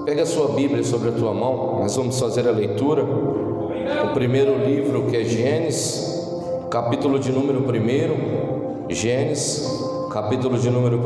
Pega a sua Bíblia sobre a tua mão, nós vamos fazer a leitura. O primeiro livro, que é Gênesis, capítulo de número 1. Gênesis, capítulo de número 1.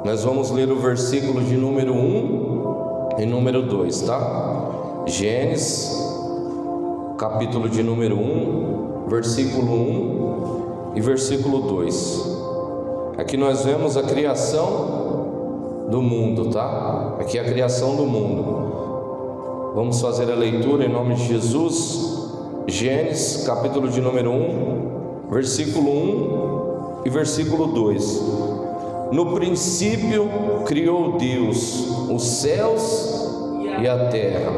Nós vamos ler o versículo de número 1 e número 2, tá? Gênesis, capítulo de número 1, versículo 1 e versículo 2. Aqui nós vemos a criação do mundo, tá? Aqui é a criação do mundo. Vamos fazer a leitura em nome de Jesus. Gênesis, capítulo de número 1, versículo 1 e versículo 2. No princípio criou Deus os céus e a terra.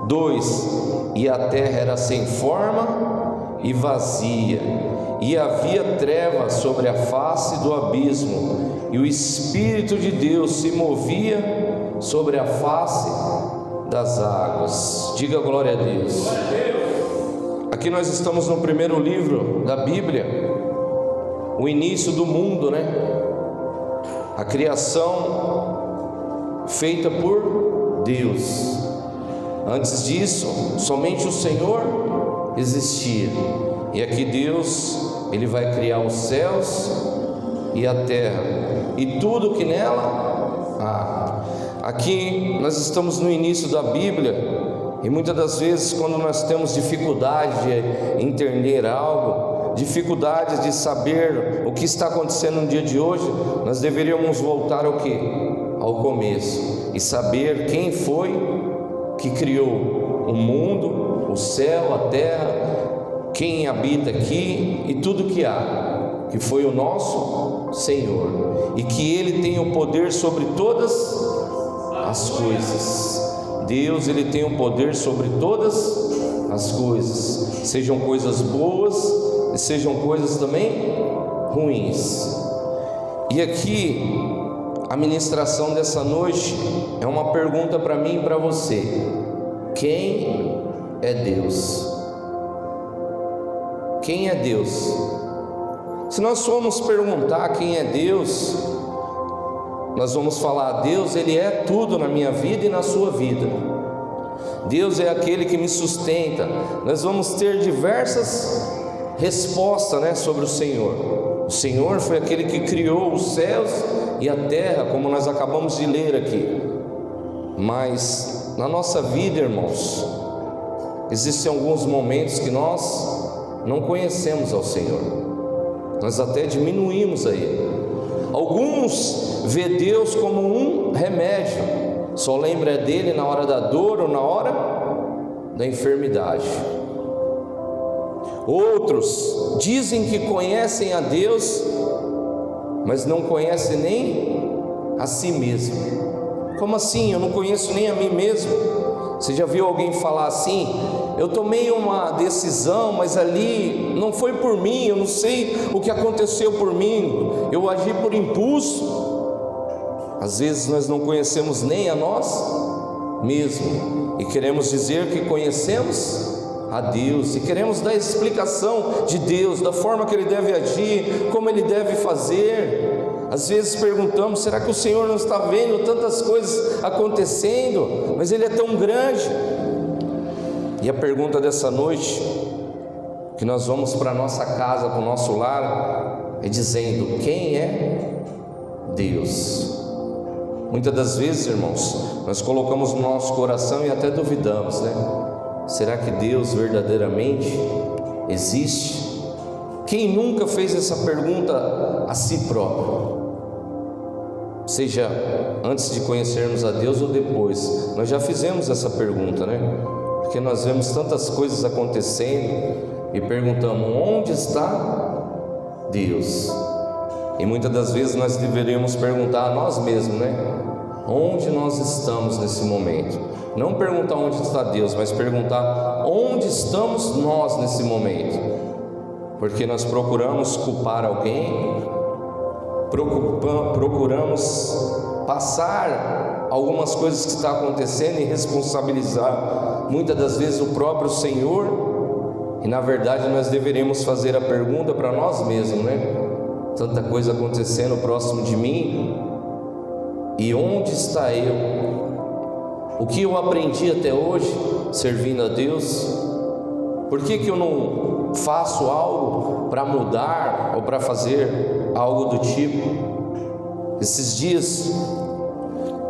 2. E a terra era sem forma e vazia, e havia trevas sobre a face do abismo, e o Espírito de Deus se movia sobre a face das águas. Diga glória a Deus. Aqui nós estamos no primeiro livro da Bíblia, o início do mundo, né? A criação feita por Deus. Antes disso, somente o Senhor existia. E aqui Deus, Ele vai criar os céus e a terra e tudo que nela há. Aqui nós estamos no início da Bíblia, e muitas das vezes quando nós temos dificuldade de entender algo, dificuldades de saber o que está acontecendo no dia de hoje, nós deveríamos voltar ao quê? Ao começo, e saber quem foi que criou o mundo, o céu, a terra, quem habita aqui e tudo que há, que foi o nosso Senhor, e que Ele tem o poder sobre todas as coisas. Deus, Ele tem o poder sobre todas as coisas, sejam coisas boas e sejam coisas também ruins. E aqui a ministração dessa noite é uma pergunta para mim e para você: quem é Deus? Quem é Deus? Se nós formos perguntar quem é Deus, nós vamos falar: Deus, Ele é tudo na minha vida e na sua vida. Deus é aquele que me sustenta. Nós vamos ter diversas respostas, né, sobre o Senhor. O Senhor foi aquele que criou os céus e a terra, como nós acabamos de ler aqui. Mas na nossa vida, irmãos, existem alguns momentos que nós não conhecemos ao Senhor, nós até diminuímos a Ele. Alguns vê Deus como um remédio, só lembra dele na hora da dor ou na hora da enfermidade. Outros dizem que conhecem a Deus, mas não conhecem nem a si mesmo. Como assim? Eu não conheço nem a mim mesmo. Você já viu alguém falar assim: eu tomei uma decisão, mas ali não foi por mim, eu não sei o que aconteceu por mim, eu agi por impulso. Às vezes nós não conhecemos nem a nós mesmos, e queremos dizer que conhecemos a Deus, e queremos dar explicação de Deus, da forma que Ele deve agir, como Ele deve fazer. Às vezes perguntamos: será que o Senhor não está vendo tantas coisas acontecendo? Mas Ele é tão grande. E a pergunta dessa noite, que nós vamos para a nossa casa, para o nosso lar, é dizendo: quem é Deus? Muitas das vezes, irmãos, nós colocamos no nosso coração e até duvidamos, né? Será que Deus verdadeiramente existe? Quem nunca fez essa pergunta a si próprio? Seja antes de conhecermos a Deus ou depois, nós já fizemos essa pergunta, né? Porque nós vemos tantas coisas acontecendo e perguntamos: onde está Deus? E muitas das vezes nós deveríamos perguntar a nós mesmos, né? Onde nós estamos nesse momento? Não perguntar onde está Deus, mas perguntar onde estamos nós nesse momento. Porque nós procuramos culpar alguém, procuramos passar algumas coisas que estão acontecendo e responsabilizar muitas das vezes o próprio Senhor. E na verdade nós deveríamos fazer a pergunta para nós mesmos, né? Tanta coisa acontecendo próximo de mim, E onde está eu? O que eu aprendi até hoje servindo a Deus? Por que eu não faço algo para mudar ou para fazer algo do tipo? Esses dias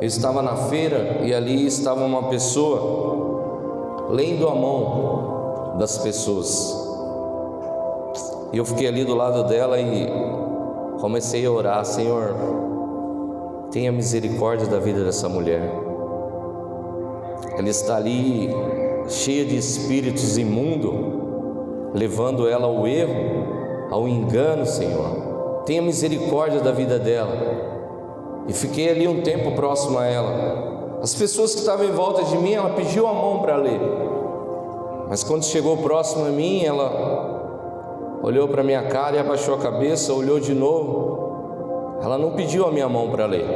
eu estava na feira e ali estava uma pessoa lendo a mão das pessoas. E eu fiquei ali do lado dela e comecei a orar: Senhor, tenha misericórdia da vida dessa mulher. Ela está ali cheia de espíritos imundos, levando ela ao erro, ao engano, Senhor. Tenha misericórdia da vida dela. E fiquei ali um tempo próximo a ela. As pessoas que estavam em volta de mim, ela pediu a mão para ler. Mas quando chegou próximo a mim, ela olhou para minha cara e abaixou a cabeça, olhou de novo. Ela não pediu a minha mão para ler,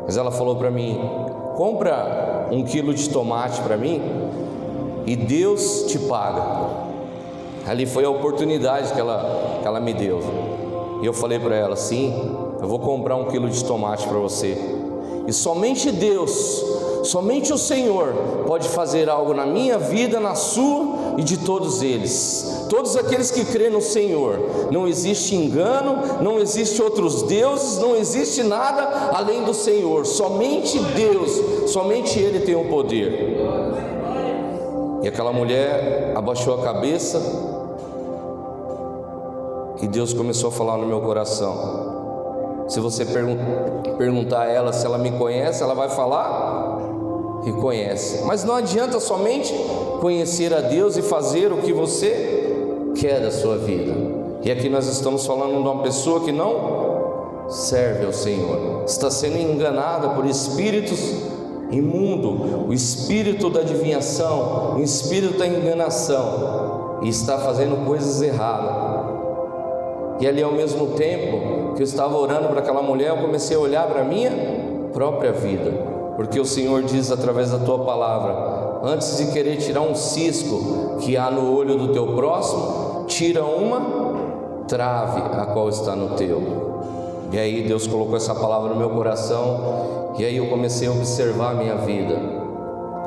mas ela falou para mim: compra 1 quilo de tomate para mim e Deus te paga. Ali foi a oportunidade que ela me deu. E eu falei para ela: sim, eu vou comprar 1 quilo de tomate para você. E somente Deus, somente o Senhor pode fazer algo na minha vida, na sua e de todos eles. Todos aqueles que creem no Senhor. Não existe engano, não existe outros deuses, não existe nada além do Senhor. Somente Deus, somente Ele tem o poder. E aquela mulher abaixou a cabeça e Deus começou a falar no meu coração. Se você perguntar a ela se ela me conhece, ela vai falar que conhece. Mas não adianta somente conhecer a Deus e fazer o que você quer da sua vida. E aqui nós estamos falando de uma pessoa que não serve ao Senhor, está sendo enganada por espíritos imundos, o espírito da adivinhação, o espírito da enganação, e está fazendo coisas erradas. E ali, ao mesmo tempo que eu estava orando para aquela mulher, eu comecei a olhar para a minha própria vida, porque o Senhor diz através da tua palavra: antes de querer tirar um cisco que há no olho do teu próximo, tira uma trave a qual está no teu. E aí Deus colocou essa palavra no meu coração, e aí eu comecei a observar a minha vida.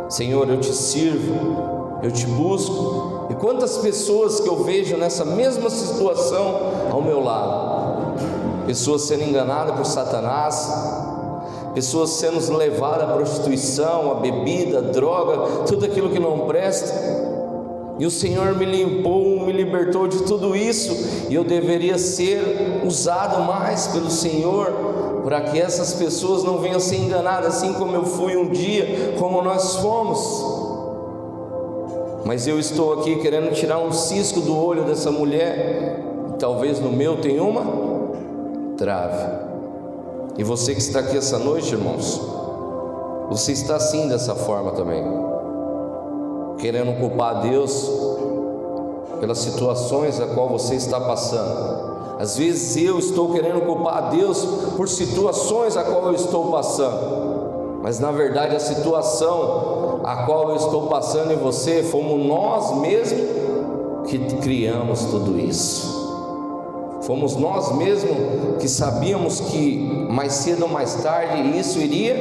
Senhor, eu te sirvo, eu te busco. E quantas pessoas que eu vejo nessa mesma situação ao meu lado, pessoas sendo enganadas por Satanás, pessoas sendo levadas à prostituição, à bebida, à droga, tudo aquilo que não presta. E o Senhor me limpou, me libertou de tudo isso, e eu deveria ser usado mais pelo Senhor, para que essas pessoas não venham a ser enganadas, assim como eu fui um dia, como nós fomos. Mas eu estou aqui querendo tirar um cisco do olho dessa mulher, e talvez no meu tenha uma trave. E você que está aqui essa noite, irmãos, você está assim dessa forma também, querendo culpar Deus pelas situações a qual você está passando. Às vezes eu estou querendo culpar Deus por situações a qual eu estou passando, mas na verdade a situação a qual eu estou passando em você, fomos nós mesmos que criamos tudo isso. Fomos nós mesmos que sabíamos que mais cedo ou mais tarde isso iria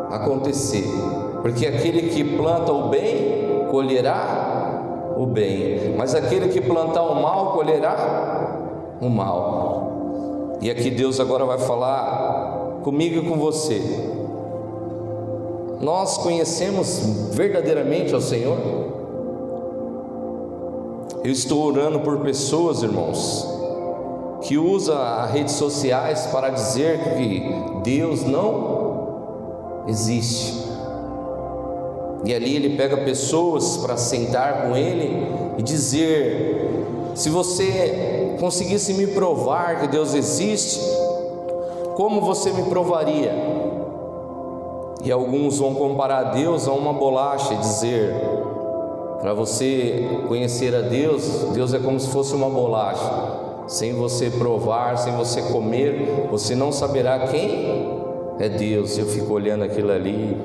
acontecer, porque aquele que planta o bem colherá o bem, mas aquele que plantar o mal colherá o mal. E aqui Deus agora vai falar comigo e com você. Nós conhecemos verdadeiramente ao Senhor? Eu estou orando por pessoas, irmãos, que usam as redes sociais para dizer que Deus não existe. E ali ele pega pessoas para sentar com ele e dizer: se você conseguisse me provar que Deus existe, como você me provaria? E alguns vão comparar Deus a uma bolacha e dizer: para você conhecer a Deus, Deus é como se fosse uma bolacha. Sem você provar, sem você comer, você não saberá quem é Deus. Eu fico olhando aquilo ali,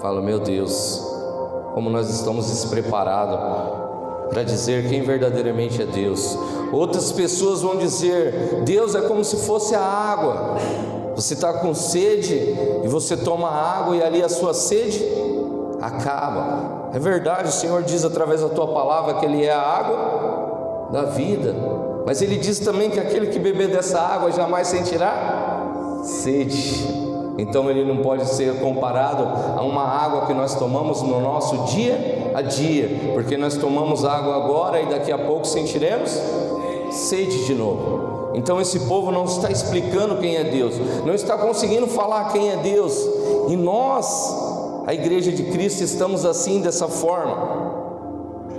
falo: meu Deus, como nós estamos despreparados para dizer quem verdadeiramente é Deus. Outras pessoas vão dizer: Deus é como se fosse a água. Você está com sede e você toma água e ali a sua sede acaba. É verdade, o Senhor diz através da tua palavra que Ele é a água da vida, mas Ele diz também que aquele que beber dessa água jamais sentirá sede. Então Ele não pode ser comparado a uma água que nós tomamos no nosso dia a dia, porque nós tomamos água agora e daqui a pouco sentiremos sede de novo. Então esse povo não está explicando quem é Deus, não está conseguindo falar quem é Deus, e nós, a igreja de Cristo, estamos assim, dessa forma.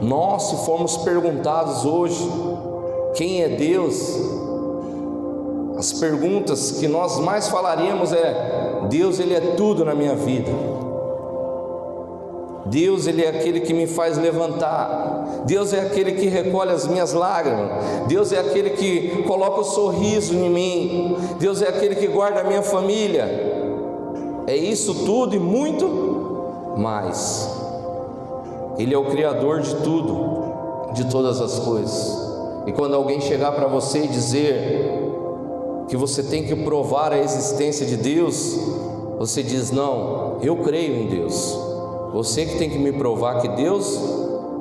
Nós, se formos perguntados hoje quem é Deus, as perguntas que nós mais falaremos é: Deus, Ele é tudo na minha vida. Deus, Ele é aquele que me faz levantar. Deus é aquele que recolhe as minhas lágrimas. Deus é aquele que coloca o sorriso em mim. Deus é aquele que guarda a minha família. É isso tudo e muito mais. Ele é o Criador de tudo, de todas as coisas. E quando alguém chegar para você e dizer que você tem que provar a existência de Deus, você diz: não, eu creio em Deus. Você que tem que me provar que Deus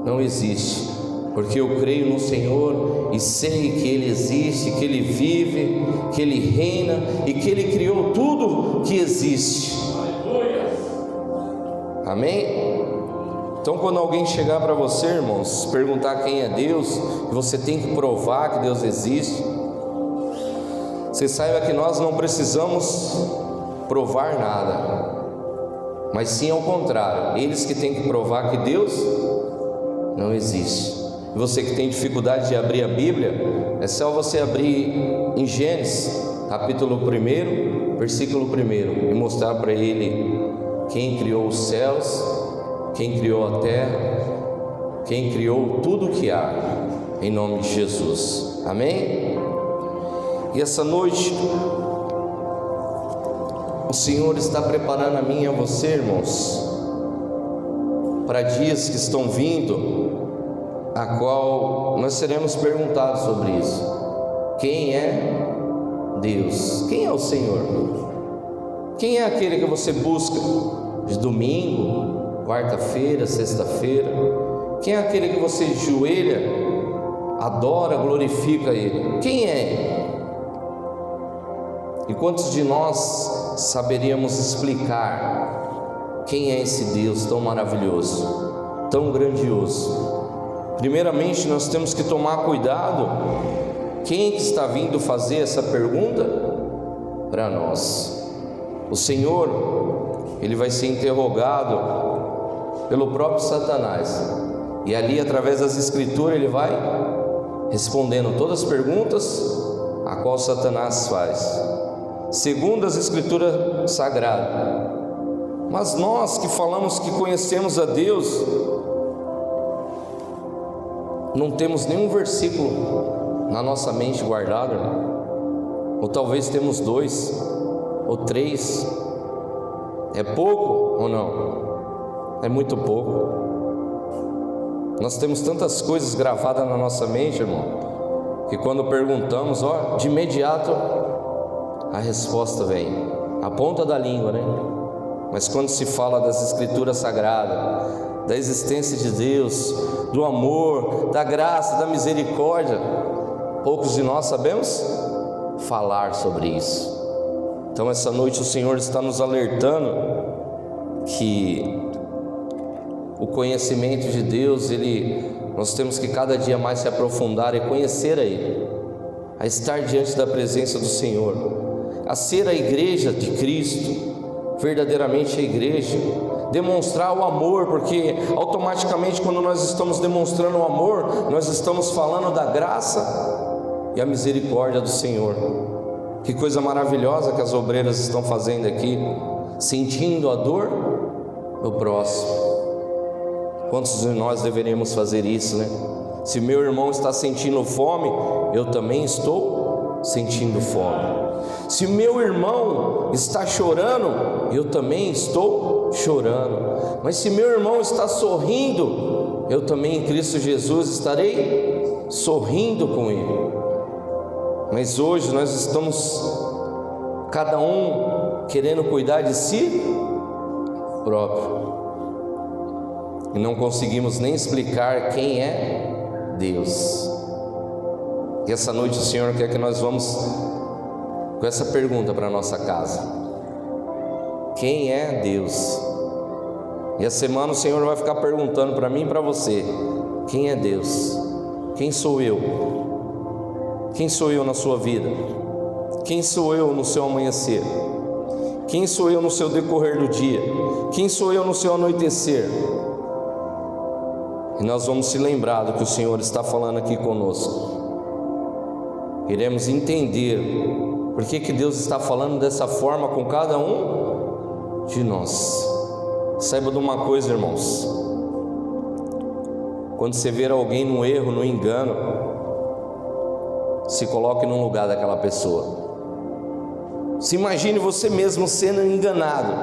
não existe, porque eu creio no Senhor e sei que Ele existe, que Ele vive, que Ele reina e que Ele criou tudo que existe. Amém? Então quando alguém chegar para você, irmãos, perguntar quem é Deus, e você tem que provar que Deus existe, você saiba que nós não precisamos provar nada, mas sim ao contrário, eles que têm que provar que Deus não existe. E você que tem dificuldade de abrir a Bíblia, é só você abrir em Gênesis, capítulo 1, versículo 1, e mostrar para ele quem criou os céus, quem criou a terra, quem criou tudo o que há, em nome de Jesus. Amém? E essa noite o Senhor está preparando a mim e a você, irmãos, para dias que estão vindo, a qual nós seremos perguntados sobre isso. Quem é Deus? Quem é o Senhor? Quem é aquele que você busca de domingo, quarta-feira, sexta-feira? Quem é aquele que você joelha, adora, glorifica Ele? Quem é? E quantos de nós saberíamos explicar quem é esse Deus tão maravilhoso, tão grandioso? Primeiramente, nós temos que tomar cuidado. Quem que está vindo fazer essa pergunta para nós? O Senhor, Ele vai ser interrogado pelo próprio Satanás, e ali, através das Escrituras, Ele vai respondendo todas as perguntas a qual Satanás faz, segundo as Escrituras Sagradas. Mas nós que falamos que conhecemos a Deus, não temos nenhum versículo na nossa mente guardado, ou talvez temos 2 ou 3. É pouco ou não? É muito pouco. Nós temos tantas coisas gravadas na nossa mente, irmão, que quando perguntamos, de imediato a resposta vem, a ponta da língua, né? Mas quando se fala das Escrituras Sagradas, da existência de Deus, do amor, da graça, da misericórdia, poucos de nós sabemos falar sobre isso. Então essa noite o Senhor está nos alertando que o conhecimento de Deus, nós temos que cada dia mais se aprofundar e conhecer a Ele, a estar diante da presença do Senhor, a ser a igreja de Cristo, verdadeiramente a igreja, demonstrar o amor, porque automaticamente quando nós estamos demonstrando o amor, nós estamos falando da graça e a misericórdia do Senhor. Que coisa maravilhosa que as obreiras estão fazendo aqui, sentindo a dor do próximo. Quantos de nós deveríamos fazer isso, né? Se meu irmão está sentindo fome, eu também estou sentindo fome. Se meu irmão está chorando, eu também estou chorando. Mas se meu irmão está sorrindo, eu também em Cristo Jesus estarei sorrindo com Ele. Mas hoje nós estamos cada um querendo cuidar de si próprio e não conseguimos nem explicar quem é Deus. E essa noite o Senhor quer que nós vamos com essa pergunta para a nossa casa: quem é Deus? E a semana o Senhor vai ficar perguntando para mim e para você: quem é Deus? Quem sou eu? Quem sou eu na sua vida? Quem sou eu no seu amanhecer? Quem sou eu no seu decorrer do dia? Quem sou eu no seu anoitecer? E nós vamos se lembrar do que o Senhor está falando aqui conosco. Iremos entender por que Deus está falando dessa forma com cada um de nós. Saiba de uma coisa, irmãos: quando você ver alguém no erro, no engano, se coloque no lugar daquela pessoa. Se imagine você mesmo sendo enganado,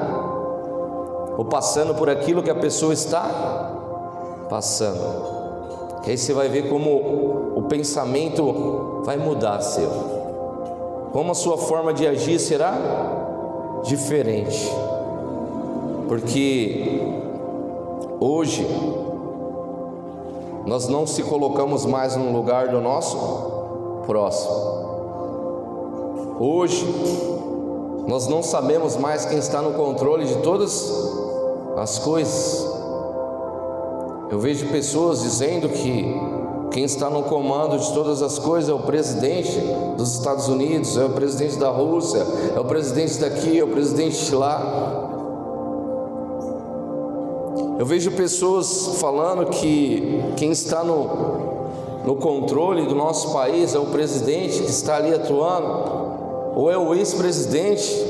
ou passando por aquilo que a pessoa está passando. Que aí você vai ver como o pensamento vai mudar seu, como a sua forma de agir será diferente. Porque hoje nós não se colocamos mais no lugar do nosso próximo. Hoje nós não sabemos mais quem está no controle de todas as coisas. Eu vejo pessoas dizendo que quem está no comando de todas as coisas é o presidente dos Estados Unidos, é o presidente da Rússia, é o presidente daqui, é o presidente de lá. Eu vejo pessoas falando que quem está no controle do nosso país é o presidente que está ali atuando, ou é o ex-presidente.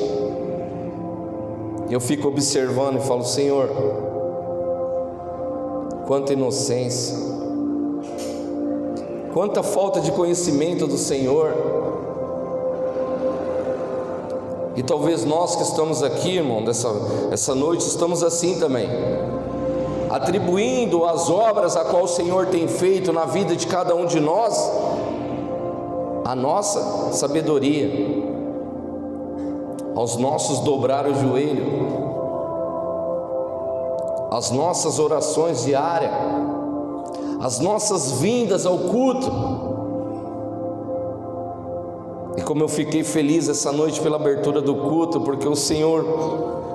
Eu fico observando e falo: Senhor, quanta inocência, quanta falta de conhecimento do Senhor. E talvez nós que estamos aqui, irmão, essa noite, estamos assim também, atribuindo as obras a qual o Senhor tem feito na vida de cada um de nós a nossa sabedoria, aos nossos dobrar o joelho, as nossas orações diárias, as nossas vindas ao culto. E como eu fiquei feliz essa noite pela abertura do culto, porque o Senhor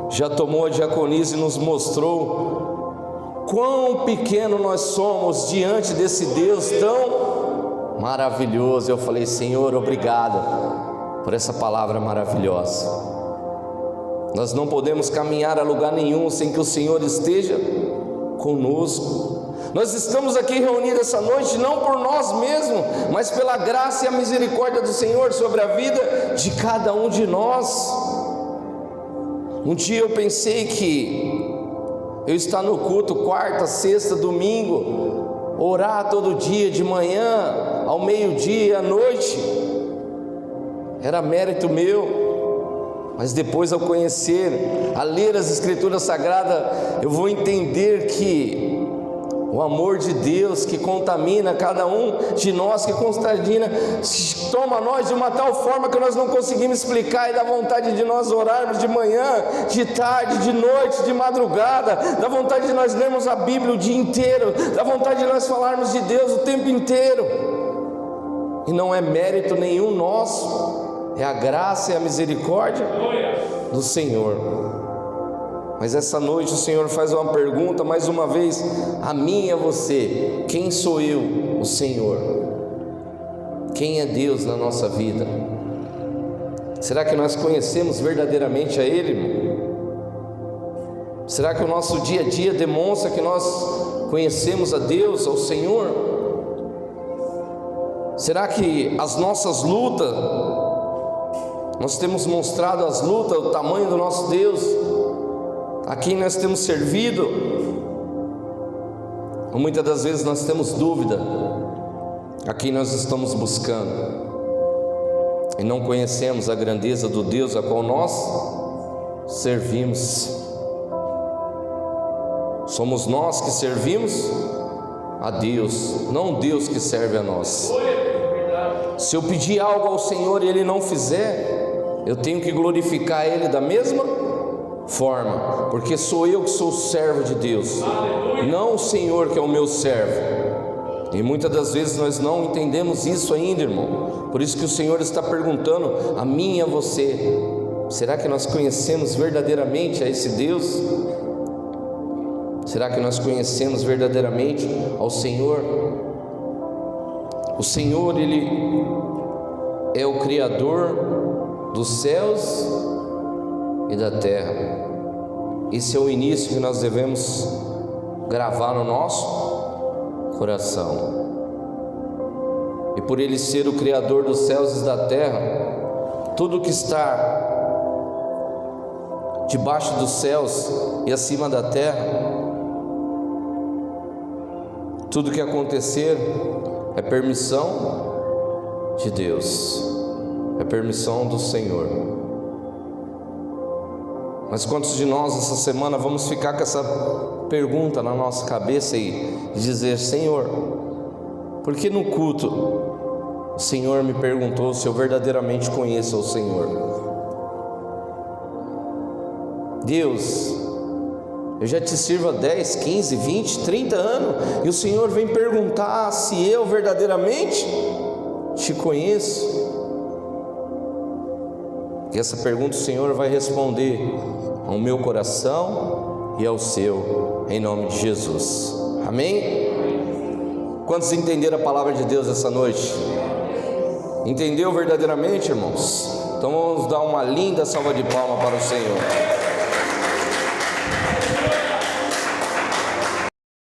já tomou a diaconisa e nos mostrou quão pequeno nós somos diante desse Deus tão maravilhoso. Eu falei: Senhor, obrigado por essa palavra maravilhosa. Nós não podemos caminhar a lugar nenhum sem que o Senhor esteja conosco. Nós estamos aqui reunidos essa noite não por nós mesmos, mas pela graça e a misericórdia do Senhor sobre a vida de cada um de nós. Um dia eu pensei que eu estar no culto quarta, sexta, domingo, orar todo dia, de manhã, ao meio-dia, à noite, era mérito meu. Mas depois, ao conhecer, a ler as Escrituras Sagradas, eu vou entender que o amor de Deus que contamina cada um de nós, que contamina, toma nós de uma tal forma que nós não conseguimos explicar, e dá vontade de nós orarmos de manhã, de tarde, de noite, de madrugada, dá vontade de nós lermos a Bíblia o dia inteiro, dá vontade de nós falarmos de Deus o tempo inteiro. E não é mérito nenhum nosso, é a graça e a misericórdia do Senhor. Mas essa noite o Senhor faz uma pergunta mais uma vez a mim e a você: quem sou eu? O Senhor. Quem é Deus na nossa vida? Será que nós conhecemos verdadeiramente a Ele? Será que o nosso dia a dia demonstra que nós conhecemos a Deus, ao Senhor? Será que as nossas lutas, nós temos mostrado as lutas, o tamanho do nosso Deus, a quem nós temos servido? Ou muitas das vezes nós temos dúvida a quem nós estamos buscando e não conhecemos a grandeza do Deus a qual nós servimos. Somos nós que servimos a Deus, não Deus que serve a nós. Se eu pedir algo ao Senhor e Ele não fizer, eu tenho que glorificar Ele da mesma forma, porque sou eu que sou servo de Deus, não o Senhor que é o meu servo. E muitas das vezes nós não entendemos isso ainda, irmão. Por isso que o Senhor está perguntando a mim e a você: será que nós conhecemos verdadeiramente a esse Deus? Será que nós conhecemos verdadeiramente ao Senhor? O Senhor, Ele é o Criador dos céus e da terra. Esse é o início que nós devemos gravar no nosso coração. E por Ele ser o Criador dos céus e da terra, tudo que está debaixo dos céus e acima da terra, tudo que acontecer é permissão de Deus, é permissão do Senhor. Mas quantos de nós essa semana vamos ficar com essa pergunta na nossa cabeça e dizer: Senhor, por que no culto o Senhor me perguntou se eu verdadeiramente conheço o Senhor? Deus, eu já te sirvo há 10, 15, 20, 30 anos e o Senhor vem perguntar se eu verdadeiramente te conheço. E essa pergunta o Senhor vai responder ao meu coração e ao seu, em nome de Jesus. Amém? Quantos entenderam a palavra de Deus essa noite? Entendeu verdadeiramente, irmãos? Então vamos dar uma linda salva de palmas para o Senhor.